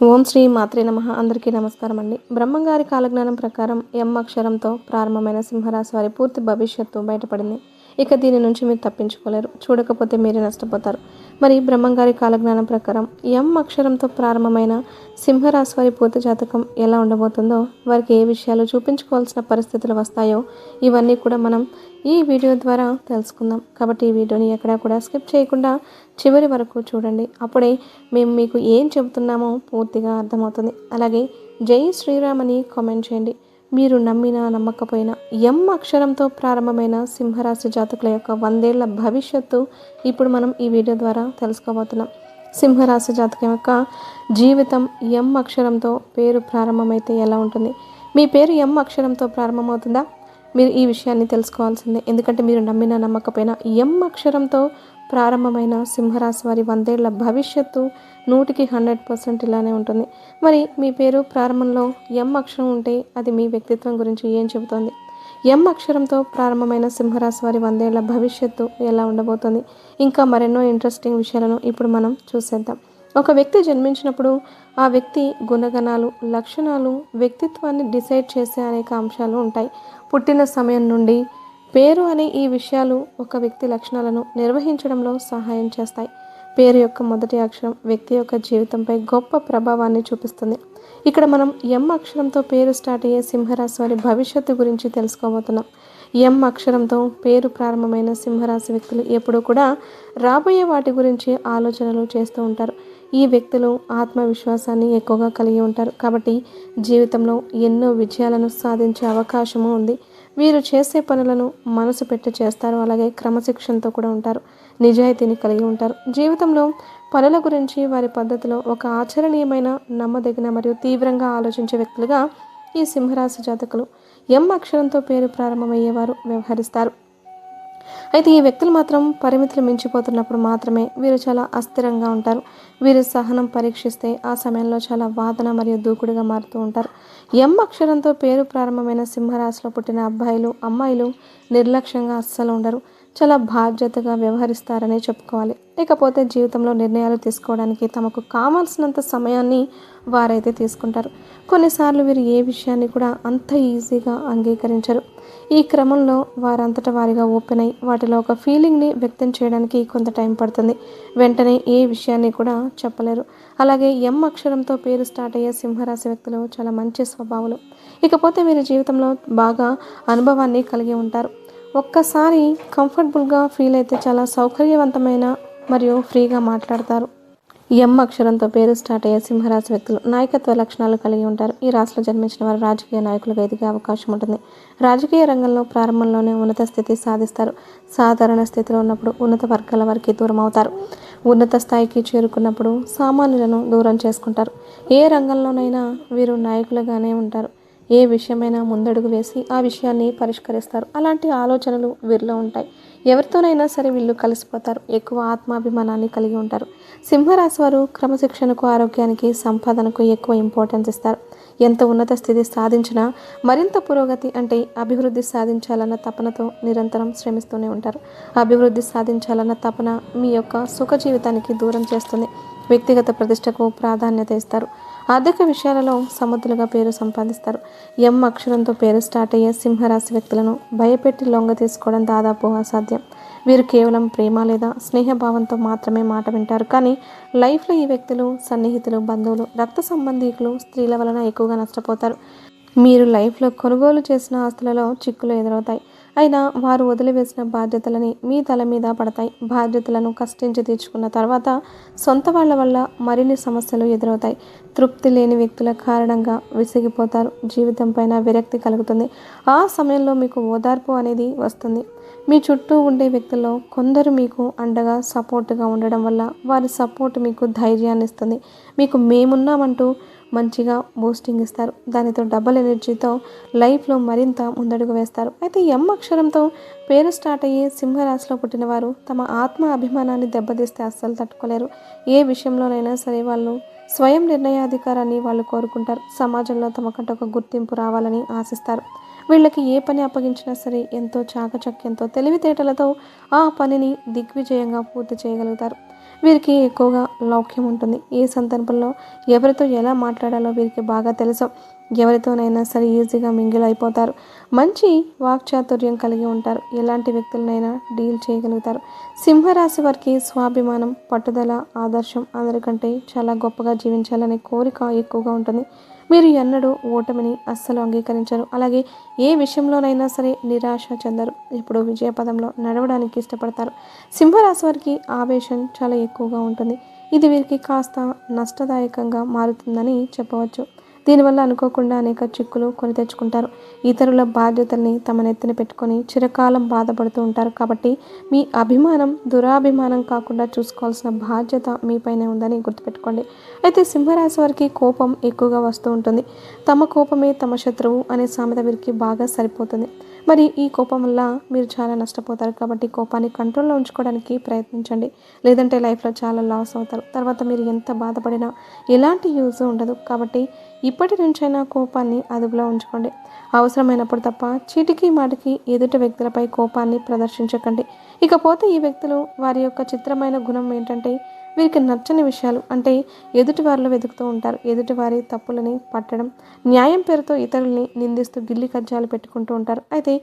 ఓం శ్రీ మాత్రే నమః. అందరికీ నమస్కారం అండి. బ్రహ్మంగారి కాలజ్ఞానం ప్రకారం ఎం అక్షరంతో ప్రారంభమైన సింహరాశి వారి పూర్తి భవిష్యత్తు బయటపడింది. ఇక దీని నుంచి మీరు తప్పించుకోలేరు. చూడకపోతే మీరే నష్టపోతారు. మరి బ్రహ్మంగారి కాలజ్ఞానం ప్రకారం ఎం అక్షరంతో ప్రారంభమైన సింహరాశి వారి పూర్తి జాతకం ఎలా ఉండబోతుందో, వారికి ఏ విషయాలు చూపించుకోవాల్సిన పరిస్థితులు వస్తాయో ఇవన్నీ కూడా మనం ఈ వీడియో ద్వారా తెలుసుకుందాం. కాబట్టి ఈ వీడియోని ఎక్కడా కూడా స్కిప్ చేయకుండా చివరి వరకు చూడండి. అప్పుడే మేము మీకు ఏం చెబుతున్నామో పూర్తిగా అర్థమవుతుంది. అలాగే జై శ్రీరామ్ అని కామెంట్ చేయండి. మీరు నమ్మినా నమ్మకపోయినా ఎం అక్షరంతో ప్రారంభమైన సింహరాశి జాతకుల యొక్క 100 ఏళ్ల భవిష్యత్తు ఇప్పుడు మనం ఈ వీడియో ద్వారా తెలుసుకోబోతున్నాం. సింహరాశి జాతకం యొక్క జీవితం ఎం అక్షరంతో పేరు ప్రారంభమైతే ఎలా ఉంటుంది? మీ పేరు ఎం అక్షరంతో ప్రారంభమవుతుందా? మీరు ఈ విషయాన్ని తెలుసుకోవాల్సిందే. ఎందుకంటే మీరు నమ్మినా నమ్మకపోయినా ఎం అక్షరంతో ప్రారంభమైన సింహరాశి వారి 100 ఏళ్ల భవిష్యత్తు 100కి 100% ఇలానే ఉంటుంది. మరి మీ పేరు ప్రారంభంలో ఎం అక్షరం ఉంటే అది మీ వ్యక్తిత్వం గురించి ఏం చెబుతోంది? ఎం అక్షరంతో ప్రారంభమైన సింహరాశి వారి 100 ఏళ్ల భవిష్యత్తు ఎలా ఉండబోతోంది? ఇంకా మరెన్నో ఇంట్రెస్టింగ్ విషయాలను ఇప్పుడు మనం చూసేద్దాం. ఒక వ్యక్తి జన్మించినప్పుడు ఆ వ్యక్తి గుణగణాలు, లక్షణాలు, వ్యక్తిత్వాన్ని డిసైడ్ చేసే అనేక అంశాలు ఉంటాయి. పుట్టిన సమయం నుండి పేరు అనే ఈ విషయాలు ఒక వ్యక్తి లక్షణాలను నిర్వహించడంలో సహాయం చేస్తాయి. పేరు యొక్క మొదటి అక్షరం వ్యక్తి యొక్క జీవితంపై గొప్ప ప్రభావాన్ని చూపిస్తుంది. ఇక్కడ మనం ఎం అక్షరంతో పేరు స్టార్ట్ అయ్యే సింహరాశి వారి భవిష్యత్తు గురించి తెలుసుకోబోతున్నాం. ఎం అక్షరంతో పేరు ప్రారంభమైన సింహరాశి వ్యక్తులు ఎప్పుడూ కూడా రాబోయే వాటి గురించి ఆలోచనలు చేస్తూ ఉంటారు. ఈ వ్యక్తులు ఆత్మవిశ్వాసాన్ని ఎక్కువగా కలిగి ఉంటారు. కాబట్టి జీవితంలో ఎన్నో విజయాలను సాధించే అవకాశము ఉంది. వీరు చేసే పనులను మనసు పెట్టి చేస్తారు. అలాగే క్రమశిక్షణతో కూడా ఉంటారు. నిజాయితీని కలిగి ఉంటారు. జీవితంలో పనుల గురించి వారి పద్ధతిలో ఒక ఆచరణీయమైన, నమ్మదగిన మరియు తీవ్రంగా ఆలోచించే వ్యక్తులుగా ఈ సింహరాశి జాతకులు ఎం అక్షరంతో పేరు ప్రారంభమయ్యేవారు వ్యవహరిస్తారు. అయితే ఈ వ్యక్తులు మాత్రం పరిమితులు మించిపోతున్నప్పుడు మాత్రమే వీరు చాలా అస్థిరంగా ఉంటారు. వీరు సహనం పరీక్షిస్తే ఆ సమయంలో చాలా వాదన మరియు దూకుడుగా మారుతూ ఉంటారు. ఎం అక్షరంతో పేరు ప్రారంభమైన సింహరాశిలో పుట్టిన అబ్బాయిలు, అమ్మాయిలు నిర్లక్ష్యంగా అస్సలు ఉండరు. చాలా బాధ్యతగా వ్యవహరిస్తారనే చెప్పుకోవాలి. ఇకపోతే జీవితంలో నిర్ణయాలు తీసుకోవడానికి తమకు కావాల్సినంత సమయాన్ని వారైతే తీసుకుంటారు. కొన్నిసార్లు వీరు ఏ విషయాన్ని కూడా అంత ఈజీగా అంగీకరించరు. ఈ క్రమంలో వారంతట వారిగా ఓపెన్ అయి వాటిలో ఒక ఫీలింగ్ని వ్యక్తం చేయడానికి కొంత టైం పడుతుంది. వెంటనే ఏ విషయాన్ని కూడా చెప్పలేరు. అలాగే ఎం అక్షరంతో పేరు స్టార్ట్ అయ్యే సింహరాశి వ్యక్తులు చాలా మంచి స్వభావాలు. ఇకపోతే వీరి జీవితంలో బాగా అనుభవాన్ని కలిగి ఉంటారు. ఒక్కసారి కంఫర్టబుల్గా ఫీల్ అయితే చాలా సౌకర్యవంతమైన మరియు ఫ్రీగా మాట్లాడతారు. ఎం అక్షరంతో పేరు స్టార్ట్ అయ్యే సింహరాశి వ్యక్తులు నాయకత్వ లక్షణాలు కలిగి ఉంటారు. ఈ రాశిలో జన్మించిన వారు రాజకీయ నాయకులుగా ఎదిగే అవకాశం ఉంటుంది. రాజకీయ రంగంలో ప్రారంభంలోనే ఉన్నత స్థితి సాధిస్తారు. సాధారణ స్థితిలో ఉన్నప్పుడు ఉన్నత వర్గాల వారికి దూరం అవుతారు. ఉన్నత స్థాయికి చేరుకున్నప్పుడు సామాన్యులను దూరం చేసుకుంటారు. ఏ రంగంలోనైనా వీరు నాయకులుగానే ఉంటారు. ఏ విషయమైనా ముందడుగు వేసి ఆ విషయాన్ని పరిష్కరిస్తారు. అలాంటి ఆలోచనలు వీరిలో ఉంటాయి. ఎవరితోనైనా సరే వీళ్ళు కలిసిపోతారు. ఎక్కువ ఆత్మాభిమానాన్ని కలిగి ఉంటారు. సింహరాశి వారు క్రమశిక్షణకు, ఆరోగ్యానికి, సంపాదనకు ఎక్కువ ఇంపార్టెన్స్ ఇస్తారు. ఎంత ఉన్నత స్థితి సాధించినా మరింత పురోగతి అంటే అభివృద్ధి సాధించాలన్న తపనతో నిరంతరం శ్రమిస్తూనే ఉంటారు. అభివృద్ధి సాధించాలన్న తపన మీ యొక్క సుఖ జీవితానికి దూరం చేస్తుంది. వ్యక్తిగత ప్రతిష్టకు ప్రాధాన్యత ఇస్తారు. ఆర్థిక విషయాలలో సమర్థులుగా పేరు సంపాదిస్తారు. ఎం అక్షరంతో పేరు స్టార్ట్ అయ్యే సింహరాశి వ్యక్తులను భయపెట్టి లొంగ తీసుకోవడం దాదాపు అసాధ్యం. వీరు కేవలం ప్రేమ లేదా స్నేహభావంతో మాత్రమే మాట వింటారు. కానీ లైఫ్లో ఈ వ్యక్తులు సన్నిహితులు, బంధువులు, రక్త సంబంధీకులు, స్త్రీల వలన ఎక్కువగా నష్టపోతారు. మీరు లైఫ్లో కొనుగోలు చేసిన ఆస్తులలో చిక్కులు ఎదురవుతాయి. అయినా వారు వదిలివేసిన బాధ్యతలని మీ తల మీద పడతాయి. బాధ్యతలను కష్టించి తీర్చుకున్న తర్వాత సొంత వాళ్ళ వల్ల మరిన్ని సమస్యలు ఎదురవుతాయి. తృప్తి లేని వ్యక్తుల కారణంగా విసిగిపోతారు. జీవితం పైన విరక్తి కలుగుతుంది. ఆ సమయంలో మీకు ఓదార్పు అనేది వస్తుంది. మీ చుట్టూ ఉండే వ్యక్తుల్లో కొందరు మీకు అండగా సపోర్ట్గా ఉండడం వల్ల వారి సపోర్ట్ మీకు ధైర్యాన్ని ఇస్తుంది. మీకు మేమున్నామంటూ మంచిగా బూస్టింగ్ ఇస్తారు. దానితో డబల్ ఎనర్జీతో లైఫ్లో మరింత ముందడుగు వేస్తారు. అయితే ఎం అక్షరంతో పేరు స్టార్ట్ అయ్యే సింహరాశిలో పుట్టిన వారు తమ ఆత్మ అభిమానాన్ని దెబ్బతీస్తే అస్సలు తట్టుకోలేరు. ఏ విషయంలోనైనా సరే వాళ్ళు స్వయం నిర్ణయాధికారాన్ని వాళ్ళు కోరుకుంటారు. సమాజంలో తమకంటే ఒక గుర్తింపు రావాలని ఆశిస్తారు. వీళ్ళకి ఏ పని అప్పగించినా సరే ఎంతో చాకచక్యంతో, తెలివితేటలతో ఆ పనిని దిగ్విజయంగా పూర్తి చేయగలుగుతారు. వీరికి ఎక్కువగా లౌక్యం ఉంటుంది. ఈ సందర్భంలో ఎవరితో ఎలా మాట్లాడాలో వీరికి బాగా తెలుసు. ఎవరితోనైనా సరే ఈజీగా మింగిల్ అయిపోతారు. మంచి వాక్చాతుర్యం కలిగి ఉంటారు. ఎలాంటి వ్యక్తులనైనా డీల్ చేయగలుగుతారు. సింహరాశి వారికి స్వాభిమానం, పట్టుదల, ఆదర్శం అందరికంటే చాలా గొప్పగా జీవించాలనే కోరిక ఎక్కువగా ఉంటుంది. మీరు ఎన్నడూ ఓటమిని అస్సలు అంగీకరించరు. అలాగే ఏ విషయంలోనైనా సరే నిరాశ చెందరు. ఇప్పుడు విజయపదంలో నడవడానికి ఇష్టపడతారు. సింహరాశి వారికి ఆవేశం చాలా ఎక్కువగా ఉంటుంది. ఇది వీరికి కాస్త నష్టదాయకంగా మారుతుందని చెప్పవచ్చు. దీనివల్ల అనుకోకుండా అనేక చిక్కులు కొని తెచ్చుకుంటారు. ఇతరుల బాధ్యతల్ని తమ నెత్తిన పెట్టుకొని చిరకాలం బాధపడుతూ ఉంటారు. కాబట్టి మీ అభిమానం దురాభిమానం కాకుండా చూసుకోవాల్సిన బాధ్యత మీపైనే ఉందని గుర్తుపెట్టుకోండి. అయితే సింహరాశి వారికి కోపం ఎక్కువగా వస్తూ ఉంటుంది. తమ కోపమే తమ శత్రువు అనే సామెత వీరికి బాగా సరిపోతుంది. మరి ఈ కోపం వల్ల మీరు చాలా నష్టపోతారు. కాబట్టి కోపాన్ని కంట్రోల్లో ఉంచుకోవడానికి ప్రయత్నించండి. లేదంటే లైఫ్లో చాలా లాస్ అవుతారు. తర్వాత మీరు ఎంత బాధపడినా ఎలాంటి యూజ్ ఉండదు. కాబట్టి ఇప్పటి నుంచైనా కోపాన్ని అదుపులో ఉంచుకోండి. అవసరమైనప్పుడు తప్ప చీటికి మాటికి ఎదుటి వ్యక్తులపై కోపాన్ని ప్రదర్శించకండి. ఇకపోతే ఈ వ్యక్తులు వారి యొక్క చిత్రమైన గుణం ఏంటంటే వీరికి నచ్చని విషయాలు అంటే ఎదుటి వారిలో వెతుకుతూ ఉంటారు. ఎదుటివారి తప్పులని పట్టడం, న్యాయం పేరుతో ఇతరుల్ని నిందిస్తూ గిల్లి కజ్జాలు పెట్టుకుంటూ ఉంటారు. అయితే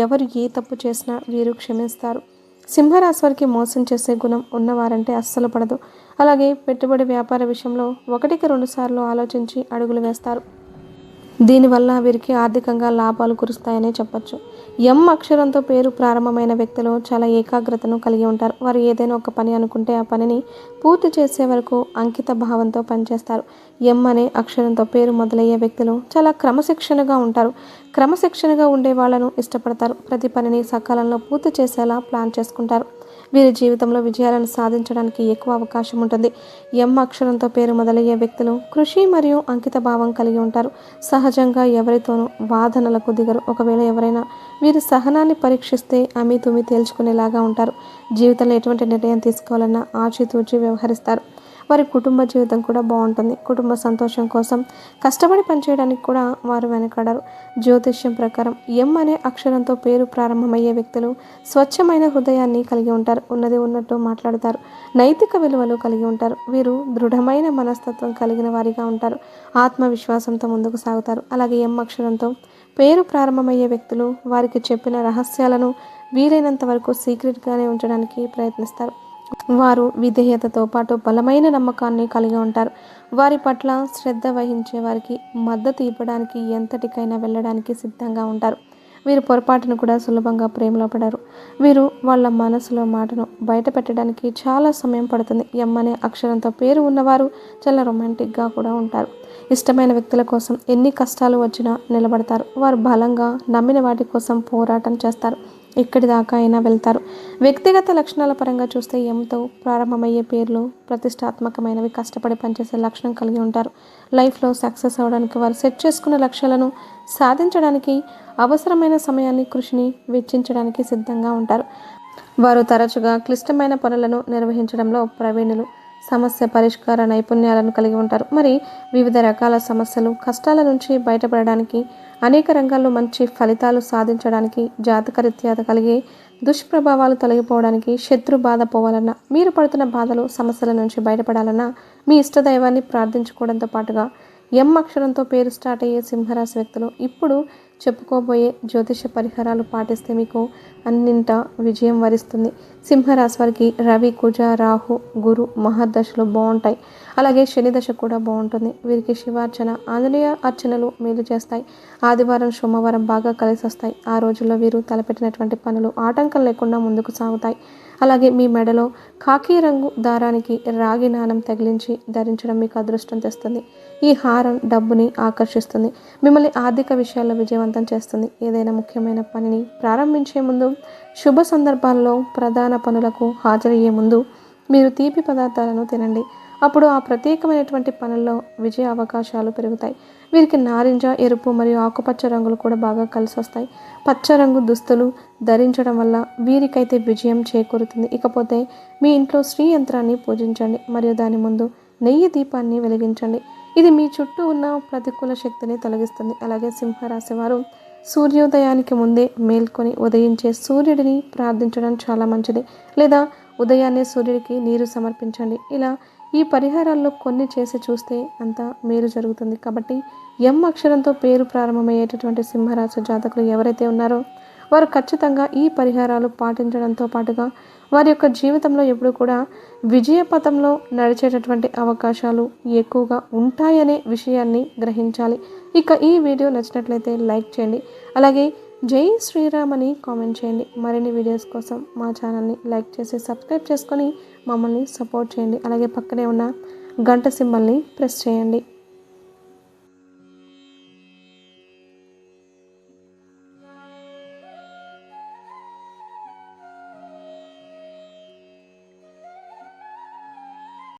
ఎవరు ఏ తప్పు చేసినా వీరు క్షమిస్తారు. సింహరాశి వారికి మోసం చేసే గుణం ఉన్నవారంటే అస్సలు పడదు. అలాగే పెట్టుబడి వ్యాపార విషయంలో 1-2 సార్లు ఆలోచించి అడుగులు వేస్తారు. దీనివల్ల వీరికి ఆర్థికంగా లాభాలు కురుస్తాయనే చెప్పొచ్చు. ఎం అక్షరంతో పేరు ప్రారంభమైన వ్యక్తులు చాలా ఏకాగ్రతను కలిగి ఉంటారు. వారు ఏదైనా ఒక పని అనుకుంటే ఆ పనిని పూర్తి చేసే వరకు అంకిత భావంతో పనిచేస్తారు. ఎం అనే అక్షరంతో పేరు మొదలయ్యే వ్యక్తులు చాలా క్రమశిక్షణగా ఉంటారు. క్రమశిక్షణగా ఉండే వాళ్ళను ఇష్టపడతారు. ప్రతి పనిని సకాలంలో పూర్తి చేసేలా ప్లాన్ చేసుకుంటారు. వీరి జీవితంలో విజయాలను సాధించడానికి ఎక్కువ అవకాశం ఉంటుంది. ఎం అక్షరంతో పేరు మొదలయ్యే వ్యక్తులు కృషి మరియు అంకిత భావం కలిగి ఉంటారు. సహజంగా ఎవరితోనూ వాదనలకు దిగరు. ఒకవేళ ఎవరైనా వీరి సహనాన్ని పరీక్షిస్తే అమీతుమీ తేల్చుకునేలాగా ఉంటారు. జీవితంలో ఎటువంటి నిర్ణయం తీసుకోవాలన్నా ఆచితూచి వ్యవహరిస్తారు. వారి కుటుంబ జీవితం కూడా బాగుంటుంది. కుటుంబ సంతోషం కోసం కష్టపడి పనిచేయడానికి కూడా వారు వెనకాడరు. జ్యోతిష్యం ప్రకారం ఎం అనే అక్షరంతో పేరు ప్రారంభమయ్యే వ్యక్తులు స్వచ్ఛమైన హృదయాన్ని కలిగి ఉంటారు. ఉన్నది ఉన్నట్టు మాట్లాడుతారు. నైతిక విలువలు కలిగి ఉంటారు. వీరు దృఢమైన మనస్తత్వం కలిగిన వారిగా ఉంటారు. ఆత్మవిశ్వాసంతో ముందుకు సాగుతారు. అలాగే ఎం అక్షరంతో పేరు ప్రారంభమయ్యే వ్యక్తులు వారికి చెప్పిన రహస్యాలను వీలైనంత వరకు సీక్రెట్గానే ఉంచడానికి ప్రయత్నిస్తారు. వారు విధేయతతో పాటు బలమైన నమ్మకాన్ని కలిగి ఉంటారు. వారి పట్ల శ్రద్ధ వహించే వారికి మద్దతు ఇవ్వడానికి ఎంతటికైనా వెళ్ళడానికి సిద్ధంగా ఉంటారు. వీరు పొరపాటును కూడా సులభంగా ప్రేమలో పడరు. వీరు వాళ్ళ మనసులో మాటను బయట పెట్టడానికి చాలా సమయం పడుతుంది. ఎం అనే అక్షరంతో పేరు ఉన్నవారు చాలా రొమాంటిక్గా కూడా ఉంటారు. ఇష్టమైన వ్యక్తుల కోసం ఎన్ని కష్టాలు వచ్చినా నిలబడతారు. వారు బలంగా నమ్మిన వాటి కోసం పోరాటం చేస్తారు. ఎక్కడి దాకా అయినా వెళ్తారు. వ్యక్తిగత లక్షణాల పరంగా చూస్తే ఎంతో ప్రారంభమయ్యే పేర్లు ప్రతిష్టాత్మకమైనవి. కష్టపడి పనిచేసే లక్షణం కలిగి ఉంటారు. లైఫ్లో సక్సెస్ అవ్వడానికి వారు సెట్ చేసుకున్న లక్ష్యాలను సాధించడానికి అవసరమైన సమయాన్ని కృషిని వెచ్చించడానికి సిద్ధంగా ఉంటారు. వారు తరచుగా క్లిష్టమైన పనులను నిర్వహించడంలో ప్రవీణులు. సమస్య పరిష్కార నైపుణ్యాలను కలిగి ఉంటారు. మరి వివిధ రకాల సమస్యలు కష్టాల నుంచి బయటపడడానికి అనేక రంగాల్లో మంచి ఫలితాలు సాధించడానికి జాతకరీత్యా కలిగే దుష్ప్రభావాలు తొలగిపోవడానికి శత్రు బాధ పోవాలన్నా మీరు పడుతున్న బాధలు సమస్యల నుంచి బయటపడాలన్నా మీ ఇష్టదైవాన్ని ప్రార్థించుకోవడంతో పాటుగా ఎం అక్షరంతో పేరు స్టార్ట్ అయ్యే సింహరాశి వ్యక్తులు ఇప్పుడు చెప్పుకోబోయే జ్యోతిష పరిహారాలు పాటిస్తే మీకు అన్నింటా విజయం వరిస్తుంది. సింహరాశి వారికి రవి, కుజ, రాహు, గురు మహర్దశలు బాగుంటాయి. అలాగే శని దశ కూడా బాగుంటుంది. వీరికి శివార్చన, ఆంజనేయ అర్చనలు మేలు చేస్తాయి. ఆదివారం, సోమవారం బాగా కలిసి వస్తాయి. ఆ రోజుల్లో వీరు తలపెట్టినటువంటి పనులు ఆటంకం లేకుండా ముందుకు సాగుతాయి. అలాగే మీ మెడలో కాకి రంగు దారానికి రాగి నాణం తగిలించి ధరించడం మీకు అదృష్టం తెస్తుంది. ఈ హారం డబ్బుని ఆకర్షిస్తుంది. మిమ్మల్ని ఆర్థిక విషయాల్లో విజయవంతం చేస్తుంది. ఏదైనా ముఖ్యమైన పనిని ప్రారంభించే ముందు, శుభ సందర్భాల్లో, ప్రధాన పనులకు హాజరయ్యే ముందు మీరు తీపి పదార్థాలను తినండి. అప్పుడు ఆ ప్రత్యేకమైనటువంటి పనుల్లో విజయ అవకాశాలు పెరుగుతాయి. వీరికి నారింజ, ఎరుపు మరియు ఆకుపచ్చ రంగులు కూడా బాగా కలిసి వస్తాయి. పచ్చ రంగు దుస్తులు ధరించడం వల్ల వీరికైతే విజయం చేకూరుతుంది. ఇకపోతే మీ ఇంట్లో శ్రీ యంత్రాన్ని పూజించండి మరియు దాని ముందు నెయ్యి దీపాన్ని వెలిగించండి. ఇది మీ చుట్టూ ఉన్న ప్రతికూల శక్తిని తొలగిస్తుంది. అలాగే సింహరాశి వారు సూర్యోదయానికి ముందే మేల్కొని ఉదయించే సూర్యుడిని ప్రార్థించడం చాలా మంచిది. లేదా ఉదయాన్నే సూర్యుడికి నీరు సమర్పించండి. ఇలా ఈ పరిహారాల్లో కొన్ని చేసి చూస్తే అంతా మేలు జరుగుతుంది. కాబట్టి ఎం అక్షరంతో పేరు ప్రారంభమయ్యేటటువంటి సింహరాశి జాతకులు ఎవరైతే ఉన్నారో వారు ఖచ్చితంగా ఈ పరిహారాలు పాటించడంతో పాటుగా వారి యొక్క జీవితంలో ఎప్పుడు కూడా విజయపథంలో నడిచేటటువంటి అవకాశాలు ఎక్కువగా ఉంటాయనే విషయాన్ని గ్రహించాలి. ఇక ఈ వీడియో నచ్చినట్లయితే లైక్ చేయండి. అలాగే జై శ్రీరామ్ అని కామెంట్ చేయండి. మరిన్ని వీడియోస్ కోసం మా ఛానల్ని లైక్ చేసి సబ్స్క్రైబ్ చేసుకొని మమ్మల్ని సపోర్ట్ చేయండి. అలాగే పక్కనే ఉన్న గంట సింబల్ని ప్రెస్ చేయండి.